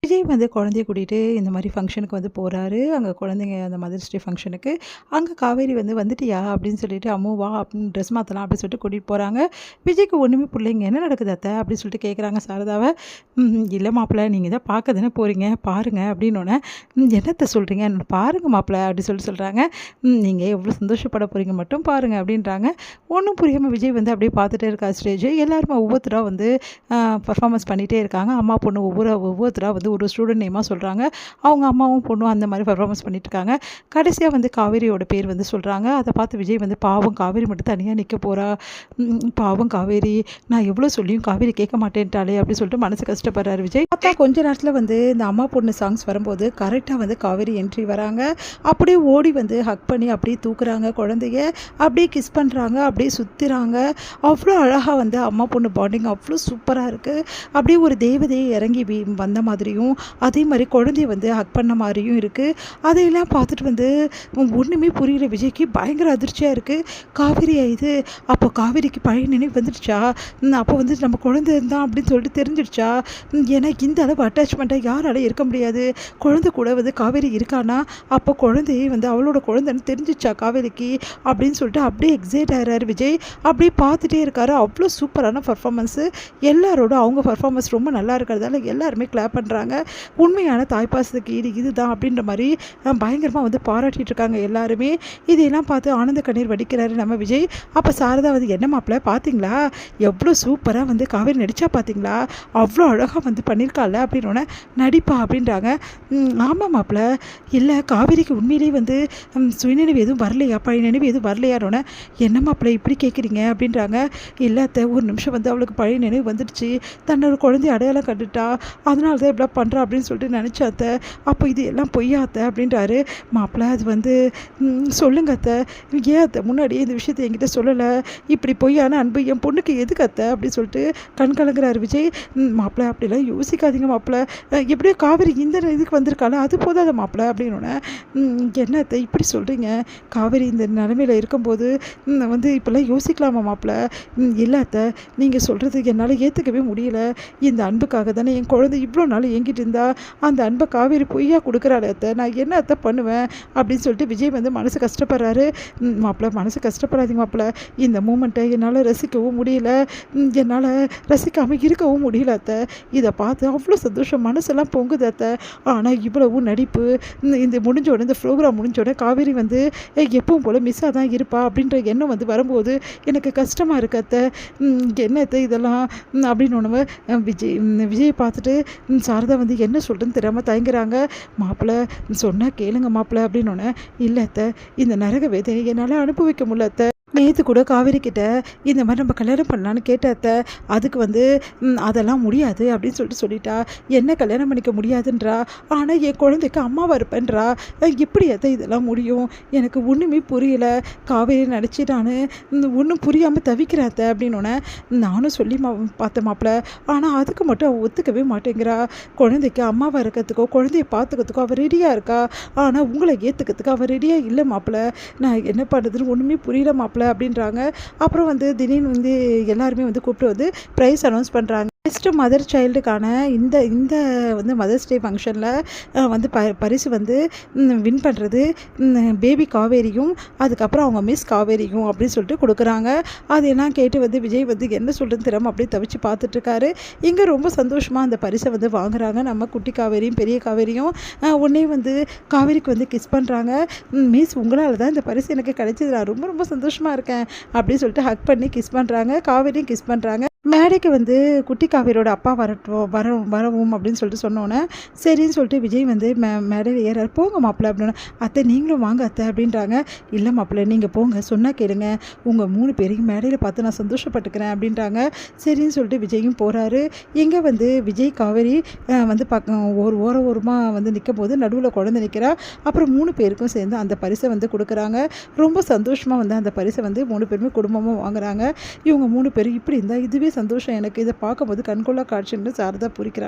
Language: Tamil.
விஜய் வந்து குழந்தைய கூட்டிகிட்டு இந்த மாதிரி ஃபங்ஷனுக்கு வந்து போகிறாரு. அங்கே குழந்தைங்க அந்த மதர்ஸ் டே ஃபங்ஷனுக்கு. அங்கே காவேரி வந்து வந்துட்டியா அப்படின்னு சொல்லிட்டு அம்மு வா அப்படின்னு ட்ரெஸ் மாற்றலாம் அப்படின்னு சொல்லிட்டு கூட்டிகிட்டு போகிறாங்க. விஜய்க்கு ஒன்றுமே பிள்ளைங்க என்ன நடக்குது அத்தை அப்படின்னு சொல்லிட்டு கேட்குறாங்க சாரதாவை. இல்லை மாப்பிள்ளை நீங்கள் தான் பார்க்க தானே போகிறீங்க பாருங்கள் அப்படின்னோடனே என்னத்தை சொல்கிறீங்க பாருங்கள் மாப்பிள்ளை அப்படின்னு சொல்கிறாங்க. நீங்கள் எவ்வளோ சந்தோஷப்பட போகிறீங்க மட்டும் பாருங்கள் அப்படின்றாங்க. ஒன்றும் புரியாமல் விஜய் வந்து அப்படியே பார்த்துட்டே இருக்கா ஸ்டேஜ். எல்லாருமே ஒவ்வொருத்தராக வந்து பர்ஃபார்மன்ஸ் பண்ணிகிட்டே இருக்காங்க. அம்மா பொண்ணு ஒவ்வொருத்தராக வந்து ஒரு ஸ்டூடெண்ட் நேமாக சொல்கிறாங்க. அவங்க அம்மாவும் பொண்ணும் அந்த மாதிரி பர்ஃபார்மன்ஸ் பண்ணிட்டுருக்காங்க. கடைசியாக வந்து காவேரியோட பேர் வந்து சொல்கிறாங்க. அதை பார்த்து விஜய் வந்து பாவம் காவேரி மட்டும் தனியாக நிற்க போகிறா, பாவம் காவேரி நான் எவ்வளோ சொல்லியும் காவேரி கேட்க மாட்டேன்ட்டாலே அப்படின்னு சொல்லிட்டு மனசு கஷ்டப்படுறாரு விஜய். பார்த்தா கொஞ்ச நேரத்தில் வந்து இந்த அம்மா பொண்ணு சாங்ஸ் வரும்போது கரெக்டாக வந்து காவேரி என்ட்ரி வராங்க. அப்படியே ஓடி வந்து ஹக் பண்ணி அப்படியே தூக்குறாங்க குழந்தைய, அப்படியே கிஸ் பண்ணுறாங்க, அப்படியே சுற்றுறாங்க. அவ்வளோ அழகாக வந்து அம்மா பொண்ணு பாண்டிங் அவ்வளோ சூப்பராக இருக்குது. அப்படியே ஒரு தேவதையை இறங்கி வந்த மாதிரியும் அதே மாதிரி குழந்தைய வந்து ஹக் பண்ண மாதிரியும் இருக்குது. அதையெல்லாம் பார்த்துட்டு வந்து ஒன்றுமே புரியல விஜய்க்கு. பயங்கர அதிர்ச்சியாக இருக்குது. காவேரி இது அப்போ காவேரிக்கு பழைய நினைவு வந்துடுச்சா, அப்போ வந்து நம்ம குழந்தை தான் அப்படின்னு சொல்லிட்டு தெரிஞ்சிடுச்சா, ஏன்னா இந்த அளவு அட்டாச்மெண்ட்டாக யாரால இருக்க முடியாது. குழந்தை கூட வந்து காவேரி இருக்கானா, அப்போ குழந்தையே வந்து அவளோட குழந்தைன்னு தெரிஞ்சிச்சா காவேரிக்கு அப்படின்னு சொல்லிட்டு அப்படியே எக்ஸைட் ஆகிறாரு விஜய். அப்படியே பார்த்துட்டே இருக்காரு. அவ்வளோ சூப்பரான பர்ஃபார்மன்ஸு. எல்லாரோட அவங்க பர்ஃபார்மன்ஸ் ரொம்ப நல்லா இருக்கிறதால எல்லாருமே கிளாப் பண்ணுறாங்க. உண்மையான தாய்ப்பாசத்துக்கு இதுதான் அப்படின்ற மாதிரி பயங்கரமாக வந்து பாராட்டிகிட்டு இருக்காங்க எல்லாருமே. இதையெல்லாம் பார்த்து ஆனந்த கண்ணீர் வடிக்கிறாரு நம்ம விஜய். அப்போ சாரதா வந்து என்ன மாப்பிள்ள பார்த்தீங்களா, எவ்வளோ சூப்பராக வந்து காவேரி நடித்தா பார்த்தீங்களா, அவ்வளோ அழகாக வந்து பண்ணியிருக்காள் அப்படின்னோடனே நடிப்பா அப்படின்றாங்க. ஆமாம் மாப்பிள்ள, இல்லை காவேரிக்கு உண்மையிலேயே வந்து சுயநினைவு எதுவும் வரலையா, பழைய நினைவு எதுவும் வரலையானோடனே என்ன மாப்பிள்ள இப்படி கேட்குறீங்க அப்படின்றாங்க. இல்லை அத்தை ஒரு நிமிஷம் வந்து அவளுக்கு பழைய நினைவு வந்துடுச்சு, தன்னோட குழந்தைய அடையாளம் கண்டுட்டா, அதனால தான் இப்படி பண்ணுறா அப்படின்னு சொல்லிட்டு நினச்சாத்த. அப்போ இது எல்லாம் பொய்யாத்த அப்படின்றாரு. மாப்பிள்ளை அது வந்து சொல்லுங்க அத்தை, ஏன் அத்தை முன்னாடியே இந்த விஷயத்தை என்கிட்ட சொல்லலை, இப்படி பொய்யான அன்பு என் பொண்ணுக்கு எதுக்கு அத்தை அப்படின்னு சொல்லிட்டு கண் கலங்குறாரு விஜய். மாப்பிள்ளை அப்படிலாம் யோசிக்காதீங்க மாப்பிள்ளை, எப்படியோ காவேரி இந்த இதுக்கு வந்திருக்கால அது போதாத மாப்பிள்ளை அப்படின்னோடனே என்ன அத்தை இப்படி சொல்கிறீங்க, காவேரி இந்த நிலைமையில் இருக்கும்போது வந்து இப்போல்லாம் யோசிக்கலாமா மாப்பிள்ளை. இல்லை அத்தை நீங்கள் சொல்கிறது என்னால் ஏற்றுக்கவே முடியல. இந்த அன்புக்காக தானே என் குழந்தை இவ்வளோ நாள் ஏங்கிட்டு இருந்தா, அந்த அன்பை காவேரி பொய்யா கொடுக்குறாள் அத்தை, நான் என்ன அத்தை பண்ணுவேன் அப்படின்னு சொல்லிட்டு விஜய் வந்து மனசு கஷ்டப்படுறாரு. மாப்பிள்ளை மனசு கஷ்டப்படாதீங்க மாப்பிள்ளை, இந்த மூமெண்ட்டை என்னால் ரசிக்கவும் முடியல, என்னால் ரசிக்காமல் இருக்கவும் முடியல அத்தை. இதை பார்த்து அவ்வளோ சந்தோஷம் மனசெல்லாம் பொங்குது அத்தை. ஆனால் இவ்வளவும் நடிப்பு இந்த முடிஞ்சோடனே இந்த ப்ரோக்ராம் முடிஞ்சோடனே காவேரி வந்து எப்பவும் போல் மிஸ்ஸாக தான் இருப்பா அப்படின்ற எண்ணம் வந்து வரும்போது எனக்கு கஷ்டமாக இருக்கு அத்தை. என்ன அத்தை இதெல்லாம் அப்படின்னு ஒன்று விஜயை பார்த்துட்டு சாரதா வந்து என்ன சொல்கிறேன்னு தெரியாமல் தயங்குறாங்க. மாப்பிள்ளை சொன்னால் கேளுங்க மாப்பிள்ளை அப்படின்னோடனே இல்லை அத்தை இந்த நரக வேதனை என்னால் அனுபவிக்க முடியல அத்தை. நேற்று கூட காவேரி கிட்ட இந்த மாதிரி நம்ம கல்யாணம் பண்ணலான்னு கேட்டத்த, அதுக்கு வந்து அதெல்லாம் முடியாது அப்படின்னு சொல்லிட்டா. என்ன கல்யாணம் பண்ணிக்க முடியாதுன்றா, ஆனால் என் குழந்தைக்கு அம்மாவாக இருப்பேன்றா. எப்படி அத்தை இதெல்லாம் முடியும், எனக்கு ஒன்றுமே புரியல. காவேரி நினச்சி நான் ஒன்றும் புரியாமல் தவிக்கிறேன் அத்தை அப்படின்னோடனே நானும் சொல்லி பார்த்தேன் மாப்பிள்ளை, ஆனால் அதுக்கு மட்டும் அவள் ஒத்துக்கவே மாட்டேங்கிறா. குழந்தைக்கு அம்மாவாக இருக்கிறதுக்கோ குழந்தைய பார்த்துக்கிறதுக்கோ அவள் ரெடியாக இருக்கா, ஆனால் உங்களை ஏற்றுக்கிறதுக்கு அவள் ரெடியாக இல்லை மாப்பிள்ளை. நான் என்ன பண்ணுறதுன்னு ஒன்றுமே புரியல மாப்பிள்ளை அப்படின்றாங்க. அப்புறம் வந்து திடீர்னு வந்து எல்லாருமே வந்து கூப்பிட்டு வந்து ப்ரைஸ் அனௌன்ஸ் பண்ணுறாங்க. பெஸ்ட்டு மதர் சைல்டுக்கான இந்த இந்த வந்து மதர்ஸ் டே ஃபங்க்ஷனில் வந்து பரிசு வந்து வின் பண்ணுறது பேபி காவேரியும் அதுக்கப்புறம் அவங்க மிஸ் காவேரியும் அப்படின்னு சொல்லிட்டு கொடுக்குறாங்க. அதெல்லாம் கேட்டு வந்து விஜய் வந்து என்ன சொல்கிறதுன்னு தெரியாமல் அப்படியே தவிச்சு பார்த்துட்ருக்காரு. இங்கே ரொம்ப சந்தோஷமாக அந்த பரிசை வந்து வாங்குறாங்க நம்ம குட்டி காவேரியும் பெரிய காவேரியும். உடனே வந்து காவேரிக்கு வந்து கிஸ் பண்ணுறாங்க. மிஸ் உங்களால் தான் இந்த பரிசு எனக்கு கிடைச்சது, நான் ரொம்ப ரொம்ப சந்தோஷமாக இருக்கேன் அப்படின்னு சொல்லிட்டு ஹக் பண்ணி கிஸ் பண்ணுறாங்க. காவேரியும் கிஸ் பண்ணுறாங்க. மேடைக்கு வந்து குட்டி காவேரியோட அப்பா வரவும் அப்படின்னு சொல்லிட்டு சொன்னோன்னே சரின்னு சொல்லிட்டு விஜய் வந்து மேடையில் ஏறாரு. போங்க மாப்பிள்ளை அப்படின்னு. அத்தை நீங்களும் வாங்க அத்தை அப்படின்றாங்க. இல்லை மாப்பிள்ளை நீங்கள் போங்க, சொன்னால் கேளுங்க, உங்கள் 3 பேரையும் மேடையில் பார்த்து நான் சந்தோஷப்பட்டுக்கிறேன் அப்படின்றாங்க. சரின்னு சொல்லிட்டு விஜயும் போகிறாரு. இங்கே வந்து விஜய் காவேரி வந்து ஓரமாக வந்து நிற்கும் போது நடுவில் குழந்தை நிற்கிறா. அப்புறம் 3 பேருக்கும் சேர்ந்து அந்த பரிசை வந்து கொடுக்குறாங்க. ரொம்ப சந்தோஷமாக வந்து அந்த பரிசை வந்து 3 பேருமே குடும்பமாக வாங்குறாங்க. இவங்க 3 பேரும் இப்படி இருந்தால் இதுவே சந்தோஷம் எனக்கு, இதை பார்க்கும்போது கண்கொள்ளா காட்சின்னு சாரதா பூரிக்கிறாங்க.